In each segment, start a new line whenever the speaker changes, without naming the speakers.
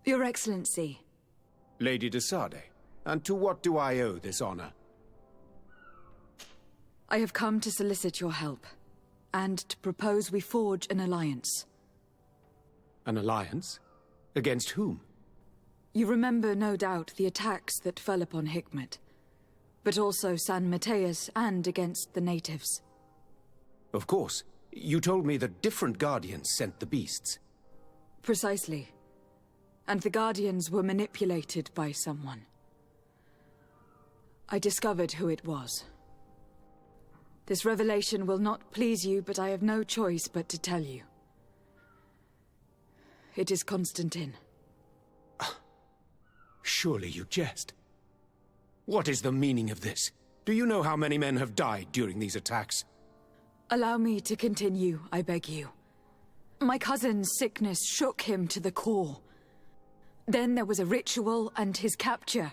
Your Excellency.
Lady de Sade, and to what do I owe this honor?
I have come to solicit your help, and to propose we forge an alliance.
An alliance? Against whom?
You remember, no doubt, the attacks that fell upon Hikmet, but also San Mateus and against the natives.
Of course. You told me that different Guardians sent the beasts.
Precisely. And the Guardians were manipulated by someone. I discovered who it was. This revelation will not please you, but I have no choice but to tell you. It is Constantine.
Surely you jest. What is the meaning of this? Do you know how many men have died during these attacks?
Allow me to continue, I beg you. My cousin's sickness shook him to the core. Then there was a ritual and his capture,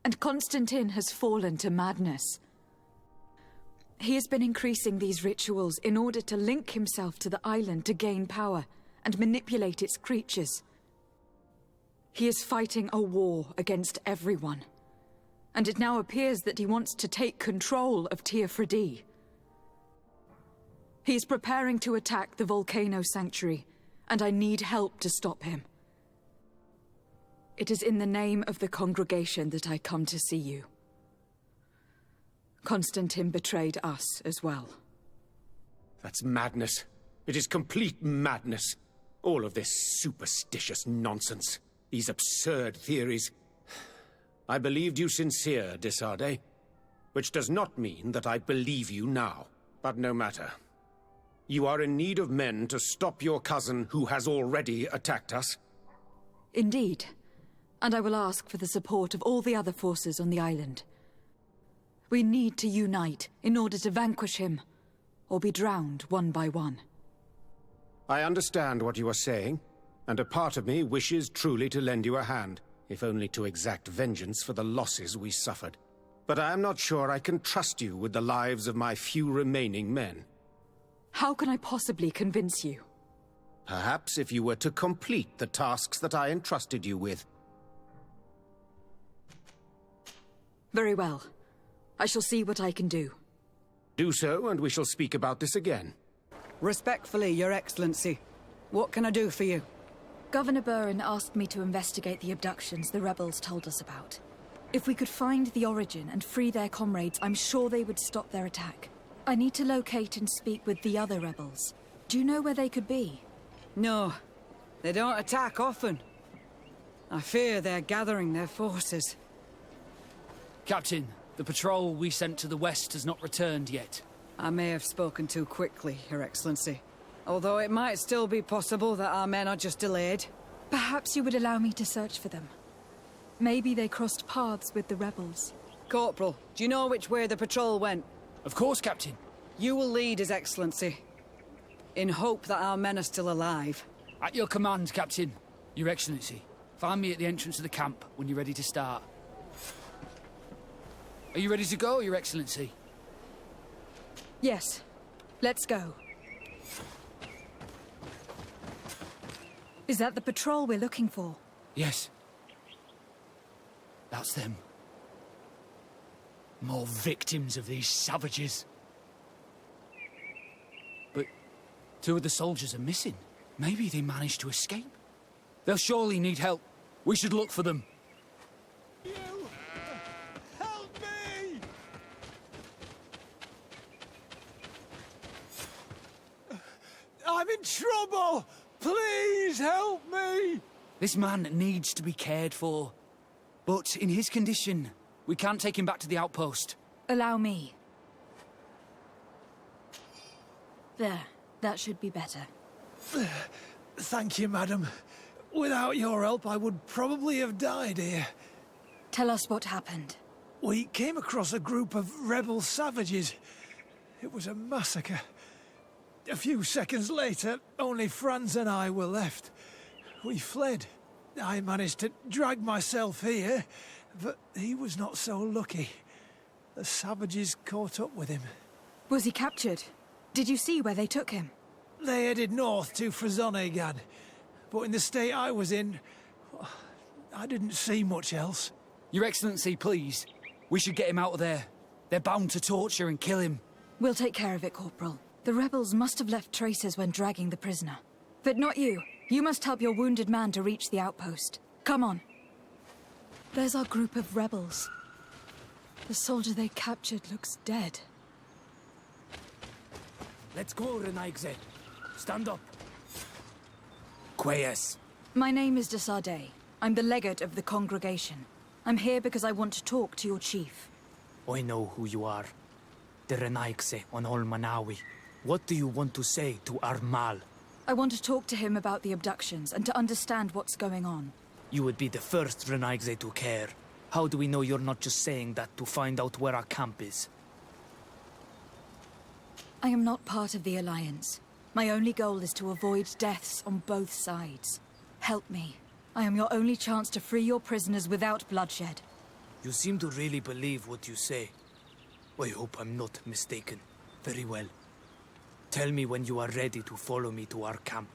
and Constantine has fallen to madness. He has been increasing these rituals in order to link himself to the island to gain power and manipulate its creatures. He is fighting a war against everyone, and it now appears that he wants to take control of Teofridi. He is preparing to attack the Volcano Sanctuary, and I need help to stop him. It is in the name of the congregation that I come to see you. Constantine betrayed us as well.
That's madness. It is complete madness. All of this superstitious nonsense. These absurd theories. I believed you sincere, de Sade, which does not mean that I believe you now. But no matter. You are in need of men to stop your cousin who has already attacked us.
Indeed. And I will ask for the support of all the other forces on the island. We need to unite in order to vanquish him, or be drowned one by one.
I understand what you are saying, and a part of me wishes truly to lend you a hand, if only to exact vengeance for the losses we suffered. But I am not sure I can trust you with the lives of my few remaining men.
How can I possibly convince you?
Perhaps if you were to complete the tasks that I entrusted you with.
Very well. I shall see what I can do.
Do so, and we shall speak about this again.
Respectfully, Your Excellency. What can I do for you?
Governor Buren asked me to investigate the abductions the rebels told us about. If we could find the origin and free their comrades, I'm sure they would stop their attack. I need to locate and speak with the other rebels. Do you know where they could be?
No. They don't attack often. I fear they're gathering their forces.
Captain, the patrol we sent to the west has not returned yet.
I may have spoken too quickly, Your Excellency. Although it might still be possible that our men are just delayed.
Perhaps you would allow me to search for them. Maybe they crossed paths with the rebels.
Corporal, do you know which way the patrol went?
Of course, Captain.
You will lead, His Excellency. In hope that our men are still alive.
At your command, Captain. Your Excellency. Find me at the entrance of the camp when you're ready to start. Are you ready to go, Your Excellency?
Yes. Let's go. Is that the patrol we're looking for?
Yes. That's them. More victims of these savages. But two of the soldiers are missing. Maybe they managed to escape. They'll surely need help. We should look for them.
You! Help me! I'm in trouble! Please help me!
This man needs to be cared for. But in his condition, we can't take him back to the outpost.
Allow me. There. That should be better.
Thank you, madam. Without your help, I would probably have died here.
Tell us what happened.
We came across a group of rebel savages. It was a massacre. A few seconds later, only Franz and I were left. We fled. I managed to drag myself here, but he was not so lucky. The savages caught up with him.
Was he captured? Did you see where they took him?
They headed north to Frazonegan, but in the state I was in, I didn't see much else.
Your Excellency, please. We should get him out of there. They're bound to torture and kill him.
We'll take care of it, Corporal. The rebels must have left traces when dragging the prisoner. But not you. You must help your wounded man to reach the outpost. Come on. There's our group of rebels. The soldier they captured looks dead.
Let's go, Renaigze. Stand up. Quayes.
My name is Desade. I'm the legate of the congregation. I'm here because I want to talk to your chief.
I know who you are. The Renaigze on Ol Manawi. What do you want to say to Armal?
I want to talk to him about the abductions and to understand what's going on.
You would be the first Renaigze to care. How do we know you're not just saying that to find out where our camp is?
I am not part of the Alliance. My only goal is to avoid deaths on both sides. Help me. I am your only chance to free your prisoners without bloodshed.
You seem to really believe what you say. I hope I'm not mistaken. Very well. Tell me when you are ready to follow me to our camp.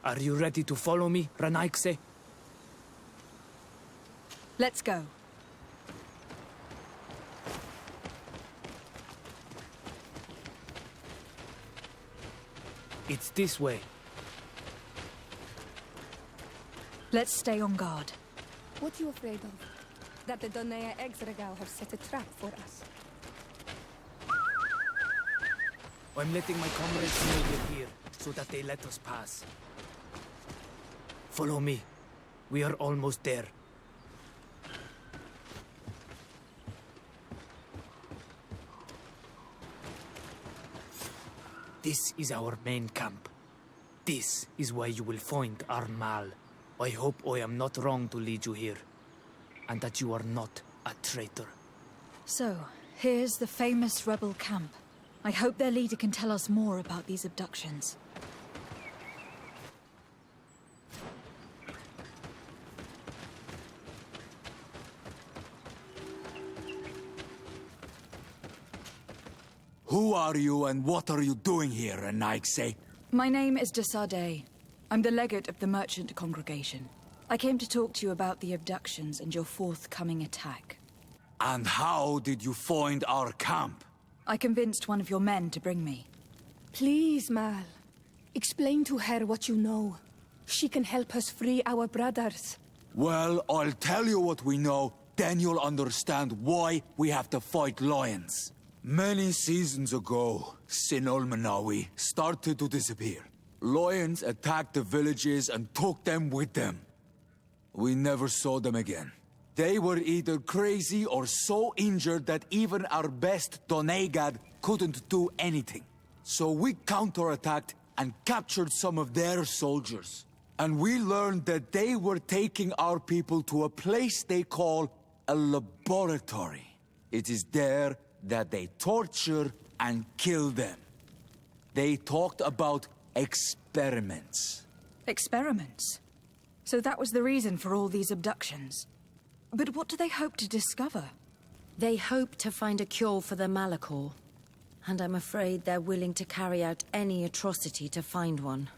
Are you ready to follow me, Renaigze?
Let's go.
It's this way.
Let's stay on guard.
What are you afraid of? That the Donea Exregao have set a trap for us.
I'm letting my comrades know you're here, so that they let us pass. Follow me. We are almost there. This is our main camp. This is where you will find Armal. I hope I am not wrong to lead you here, and that you are not a traitor.
So, here's the famous rebel camp. I hope their leader can tell us more about these abductions.
Who are you and what are you doing here, Renaigze?
My name is Desade. I'm the legate of the merchant congregation. I came to talk to you about the abductions and your forthcoming attack.
And how did you find our camp?
I convinced one of your men to bring me.
Please, Mal. Explain to her what you know. She can help us free our brothers.
Well, I'll tell you what we know, then you'll understand why we have to fight lions. Many seasons ago, Sin Olmanawi started to disappear. Lions attacked the villages and took them with them. We never saw them again. They were either crazy or so injured that even our best Donegad couldn't do anything. So we counterattacked and captured some of their soldiers. And we learned that they were taking our people to a place they call a laboratory. It is there that they torture and kill them. They talked about experiments.
Experiments? So that was the reason for all these abductions. But what do they hope to discover?
They hope to find a cure for the Malachor. And I'm afraid they're willing to carry out any atrocity to find one.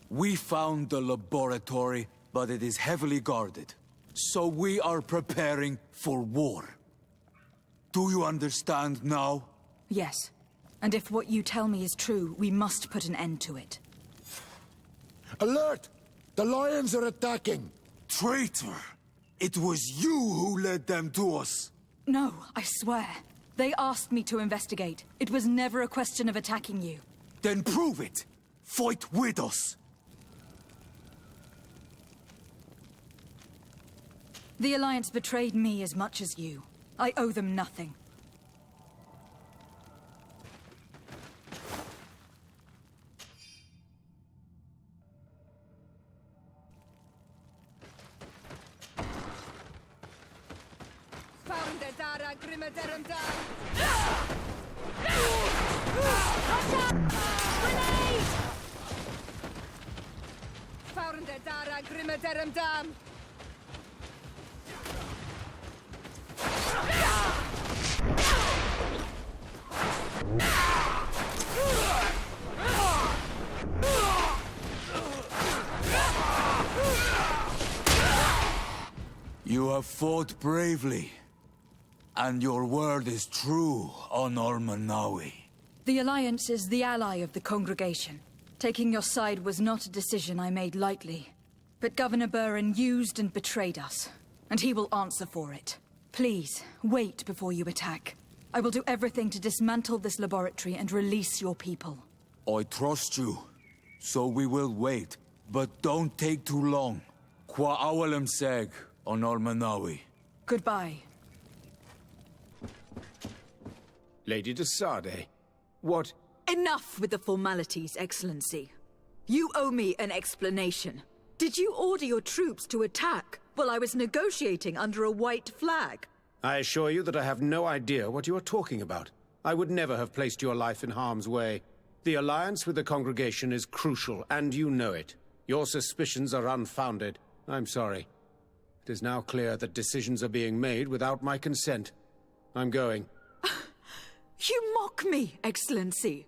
We found the laboratory, but it is heavily guarded. So we are preparing for war. Do you understand now?
Yes. And if what you tell me is true, we must put an end to it.
Alert! The lions are attacking!
Traitor! It was you who led them to us!
No, I swear. They asked me to investigate. It was never a question of attacking you.
Then prove it! Fight with us!
The Alliance betrayed me as much as you. I owe them nothing.
You have fought bravely, and your word is true on Ormanawi.
The Alliance is the ally of the congregation. Taking your side was not a decision I made lightly. But Governor Burren used and betrayed us, and he will answer for it. Please, wait before you attack. I will do everything to dismantle this laboratory and release your people.
I trust you, so we will wait. But don't take too long. Qua awalem seg on Ormanawi.
Goodbye.
Lady de Sade, what...
Enough with the formalities, Excellency. You owe me an explanation. Did you order your troops to attack while I was negotiating under a white flag?
I assure you that I have no idea what you are talking about. I would never have placed your life in harm's way. The alliance with the congregation is crucial, and you know it. Your suspicions are unfounded. I'm sorry. It is now clear that decisions are being made without my consent. I'm going.
You mock me, Excellency.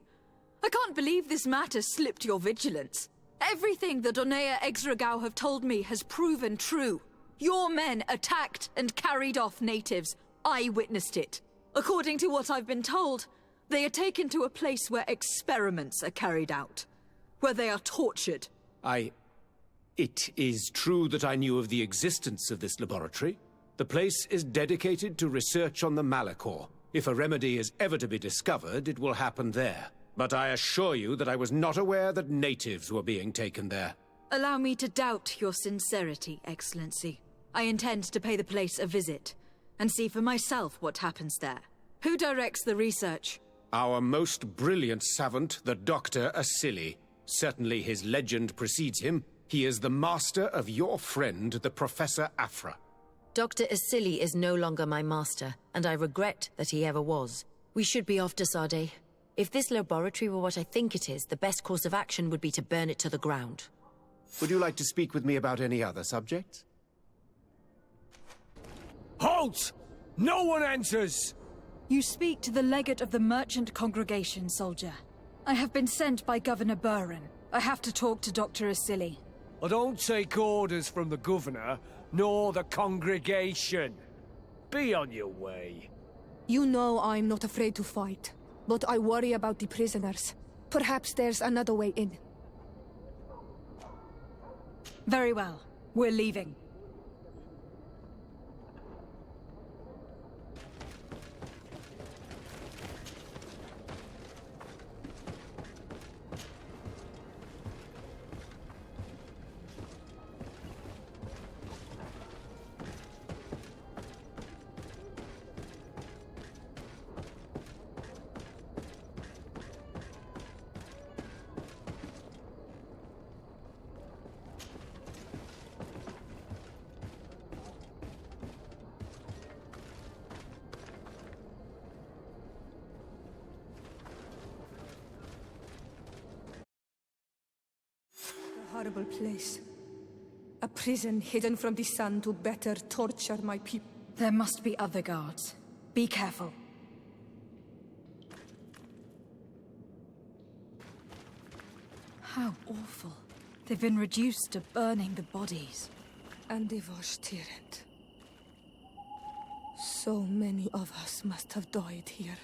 I can't believe this matter slipped your vigilance. Everything the Donea Exregao have told me has proven true. Your men attacked and carried off natives. I witnessed it. According to what I've been told, they are taken to a place where experiments are carried out, where they are tortured.
It is true that I knew of the existence of this laboratory. The place is dedicated to research on the Malachor. If a remedy is ever to be discovered, it will happen there. But I assure you that I was not aware that natives were being taken there.
Allow me to doubt your sincerity, Excellency. I intend to pay the place a visit, and see for myself what happens there. Who directs the research?
Our most brilliant savant, the Dr. Asili. Certainly his legend precedes him. He is the master of your friend, the Professor Afra.
Dr. Asili is no longer my master, and I regret that he ever was. We should be off to Sade. If this laboratory were what I think it is, the best course of action would be to burn it to the ground.
Would you like to speak with me about any other subjects?
Halt! No one enters!
You speak to the legate of the merchant congregation, soldier. I have been sent by Governor Burren. I have to talk to Dr. Asili.
I don't take orders from the governor, nor the congregation. Be on your way.
You know I'm not afraid to fight, but I worry about the prisoners. Perhaps there's another way in.
Very well. We're leaving.
Horrible place. A prison hidden from the sun to better torture my people.
There must be other guards. Be careful. How awful. They've been reduced to burning the bodies.
And they was tyrant. So many of us must have died here.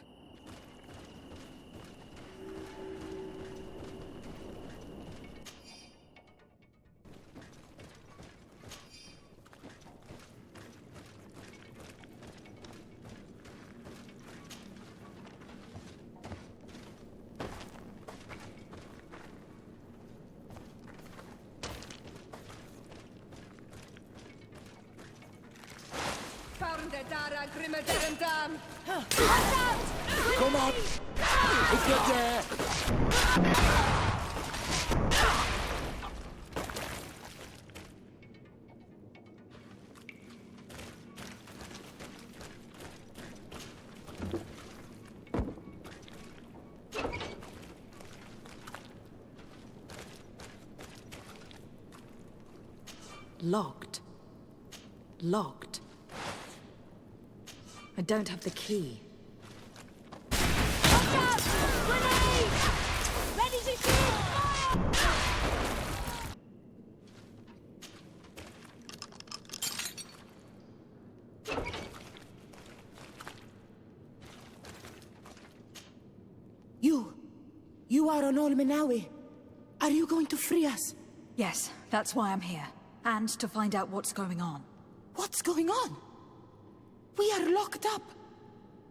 Come on! If you're there!
Locked. Locked. I don't have the key.
Watch out! Grenade! Ready to shoot! Fire!
You are on Olmenawi. Are you going to free us?
Yes, that's why I'm here. And to find out what's going on.
What's going on? We are locked up.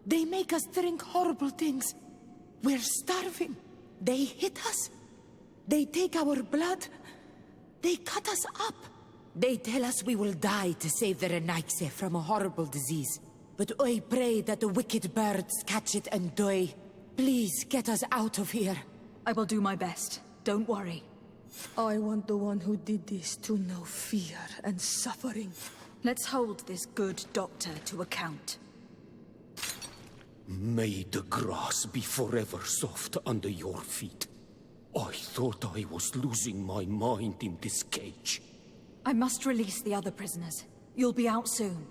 They make us drink horrible things. We're starving. They hit us. They take our blood. They cut us up. They tell us we will die to save the Renaigse from a horrible disease. But I pray that the wicked birds catch it and die. Please get us out of here.
I will do my best. Don't worry.
I want the one who did this to know fear and suffering.
Let's hold this good doctor to account.
May the grass be forever soft under your feet. I thought I was losing my mind in this cage.
I must release the other prisoners. You'll be out soon.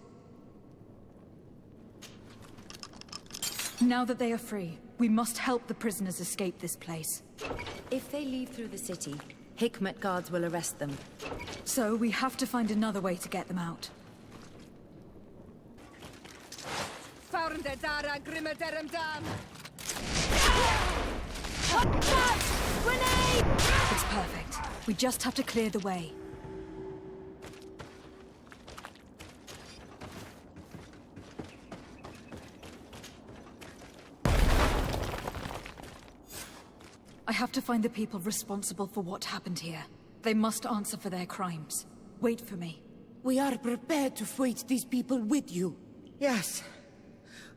Now that they are free, we must help the prisoners escape this place.
If they leave through the city, Hikmet guards will arrest them.
So we have to find another way to get them out. It's perfect. We just have to clear the way. I have to find the people responsible for what happened here. They must answer for their crimes. Wait for me.
We are prepared to fight these people with you.
Yes.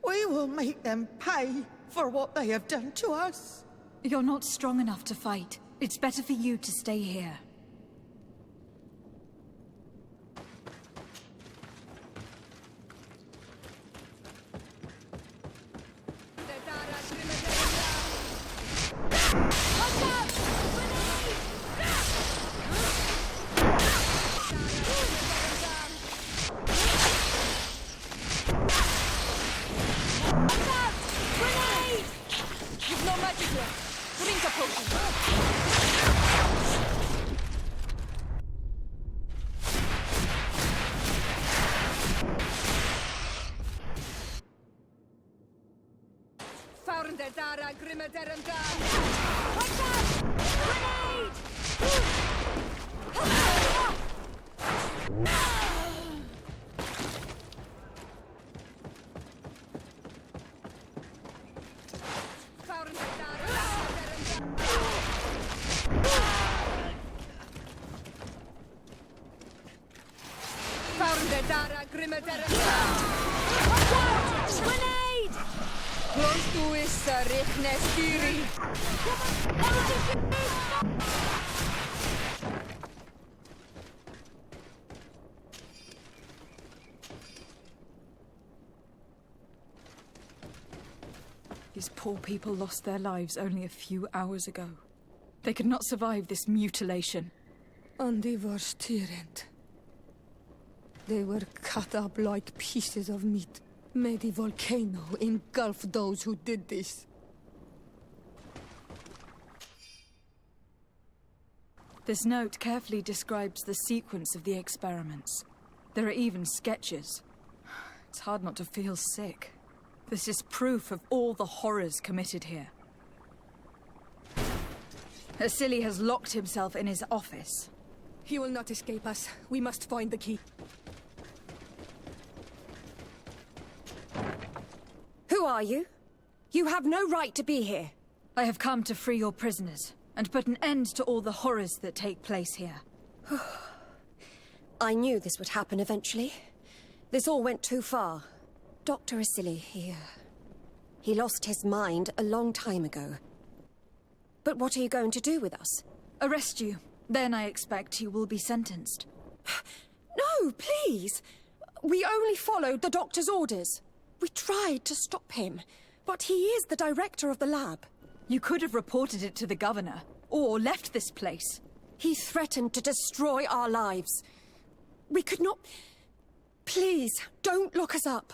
We will make them pay for what they have done to us.
You're not strong enough to fight. It's better for you to stay here. These poor people lost their lives only a few hours ago. They could not survive this mutilation.
And they were tyrant. They were cut up like pieces of meat. May the volcano engulf those who did this.
This note carefully describes the sequence of the experiments. There are even sketches. It's hard not to feel sick. This is proof of all the horrors committed here. Asili has locked himself in his office.
He will not escape us. We must find the key.
Who are you? You have no right to be here.
I have come to free your prisoners, and put an end to all the horrors that take place here.
I knew this would happen eventually. This all went too far. Dr. Asili, he lost his mind a long time ago. But what are you going to do with us?
Arrest you. Then I expect you will be sentenced.
No, please! We only followed the doctor's orders. We tried to stop him, but he is the director of the lab.
You could have reported it to the governor, or left this place.
He threatened to destroy our lives. We could not... Please, don't look us up.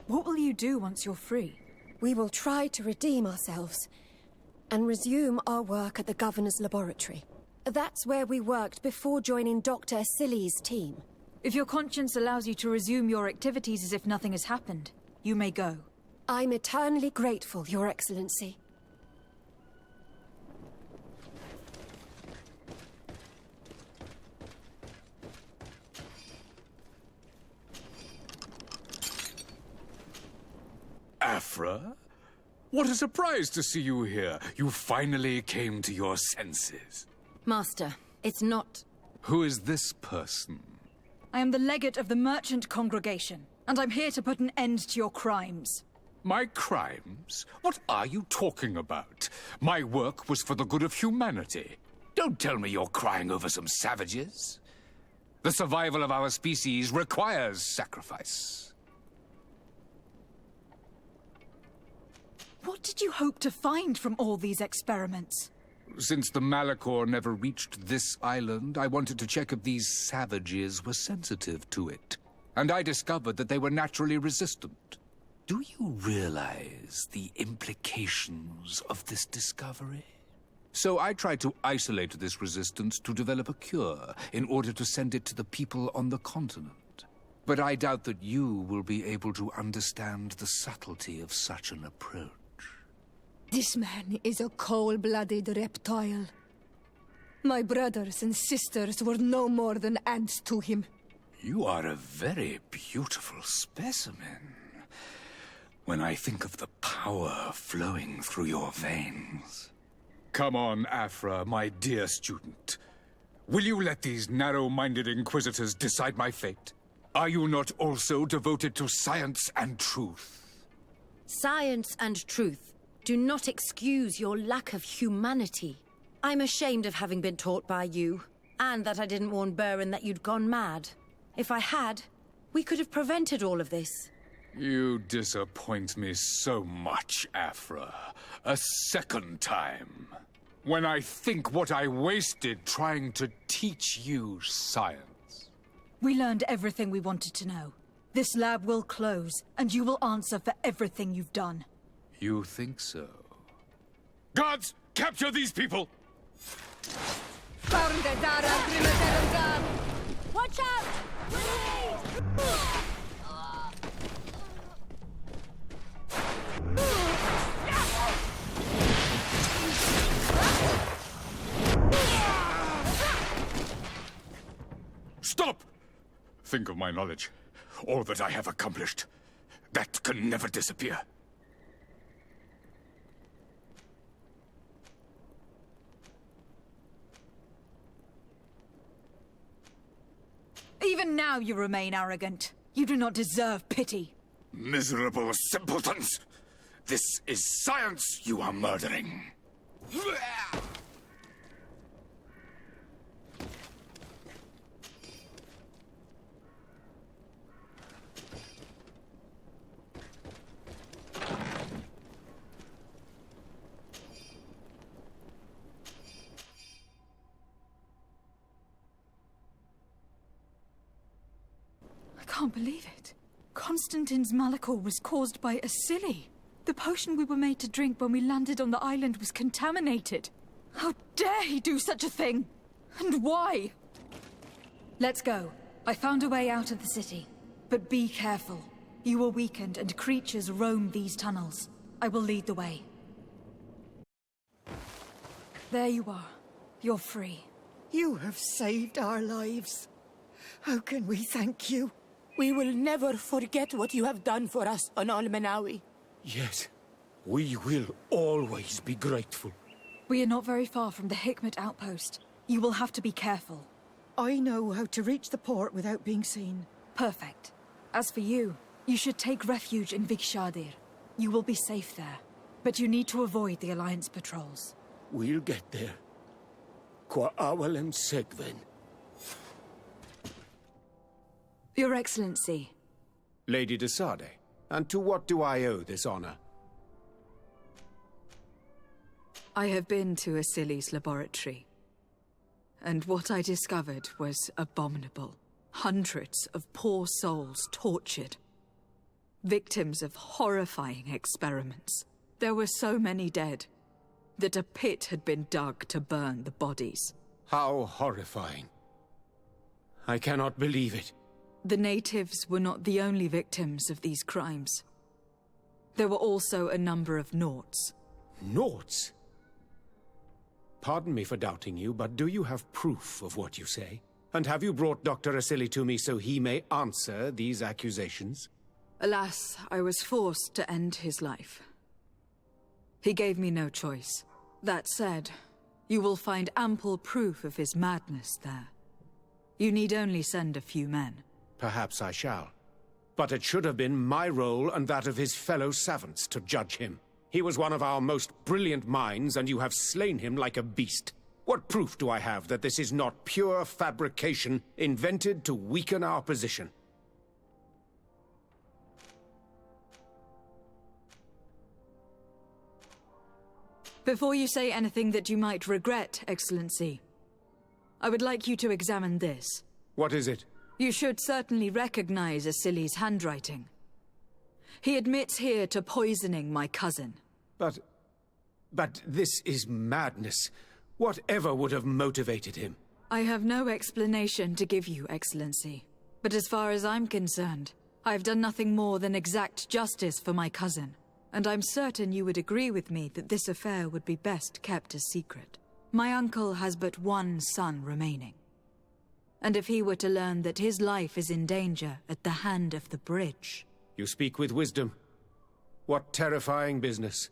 What will you do once you're free?
We will try to redeem ourselves and resume our work at the governor's laboratory. That's where we worked before joining Dr. Asili's team.
If your conscience allows you to resume your activities as if nothing has happened, you may go.
I'm eternally grateful, Your Excellency.
Afra? What a surprise to see you here. You finally came to your senses.
Master, it's not...
Who is this person?
I am the legate of the merchant congregation, and I'm here to put an end to your crimes.
My crimes? What are you talking about? My work was for the good of humanity. Don't tell me you're crying over some savages. The survival of our species requires sacrifice.
What did you hope to find from all these experiments?
Since the Malachor never reached this island, I wanted to check if these savages were sensitive to it. And I discovered that they were naturally resistant. Do you realize the implications of this discovery? So I tried to isolate this resistance to develop a cure in order to send it to the people on the continent. But I doubt that you will be able to understand the subtlety of such an approach.
This man is a cold-blooded reptile. My brothers and sisters were no more than ants to him.
You are a very beautiful specimen. When I think of the power flowing through your veins. Come on, Afra, my dear student. Will you let these narrow-minded inquisitors decide my fate? Are you not also devoted to science and truth?
Science and truth do not excuse your lack of humanity. I'm ashamed of having been taught by you, and that I didn't warn Burin that you'd gone mad. If I had, we could have prevented all of this.
You disappoint me so much, Afra. A second time. When I think what I wasted trying to teach you science.
We learned everything we wanted to know. This lab will close, and you will answer for everything you've done.
You think so? Guards, capture these people!
Watch out!
Stop! Think of my knowledge. All that I have accomplished. That can never disappear.
Even now you remain arrogant. You do not deserve pity.
Miserable simpletons! This is science you are murdering.
I can't believe it. Constantine's Malachor was caused by Asili. The potion we were made to drink when we landed on the island was contaminated. How dare he do such a thing? And why? Let's go. I found a way out of the city. But be careful. You are weakened and creatures roam these tunnels. I will lead the way. There you are. You're free.
You have saved our lives. How can we thank you?
We will never forget what you have done for us on Al-Manawi.
Yes, we will always be grateful.
We are not very far from the Hikmet outpost. You will have to be careful.
I know how to reach the port without being seen.
Perfect. As for you, you should take refuge in Vikshadir. You will be safe there. But you need to avoid the Alliance patrols.
We'll get there. Qua awalem segven.
Your Excellency.
Lady de Sade, and to what do I owe this honor?
I have been to Asili's laboratory, and what I discovered was abominable. Hundreds of poor souls tortured. Victims of horrifying experiments. There were so many dead that a pit had been dug to burn the bodies.
How horrifying. I cannot believe it.
The natives were not the only victims of these crimes. There were also a number of Naughts.
Naughts? Pardon me for doubting you, but do you have proof of what you say? And have you brought Dr. Asili to me so he may answer these accusations?
Alas, I was forced to end his life. He gave me no choice. That said, you will find ample proof of his madness there. You need only send a few men.
Perhaps I shall. But it should have been my role and that of his fellow savants to judge him. He was one of our most brilliant minds, and you have slain him like a beast. What proof do I have that this is not pure fabrication invented to weaken our position?
Before you say anything that you might regret, Excellency, I would like you to examine this.
What is it?
You should certainly recognize Asili's handwriting. He admits here to poisoning my cousin.
But this is madness. Whatever would have motivated him?
I have no explanation to give you, Excellency. But as far as I'm concerned, I've done nothing more than exact justice for my cousin. And I'm certain you would agree with me that this affair would be best kept a secret. My uncle has but one son remaining. And if he were to learn that his life is in danger at the hand of the bridge...
You speak with wisdom. What terrifying business.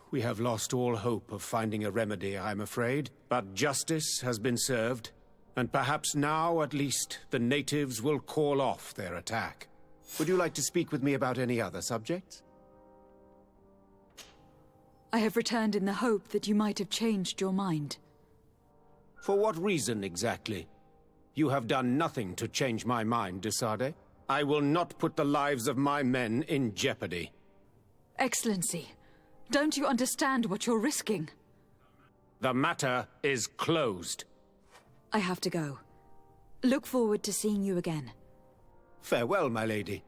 We have lost all hope of finding a remedy, I'm afraid. But justice has been served, and perhaps now, at least, the natives will call off their attack. Would you like to speak with me about any other subjects?
I have returned in the hope that you might have changed your mind.
For what reason, exactly? You have done nothing to change my mind, de Sade. I will not put the lives of my men in jeopardy.
Excellency, don't you understand what you're risking?
The matter is closed.
I have to go. Look forward to seeing you again.
Farewell, my lady.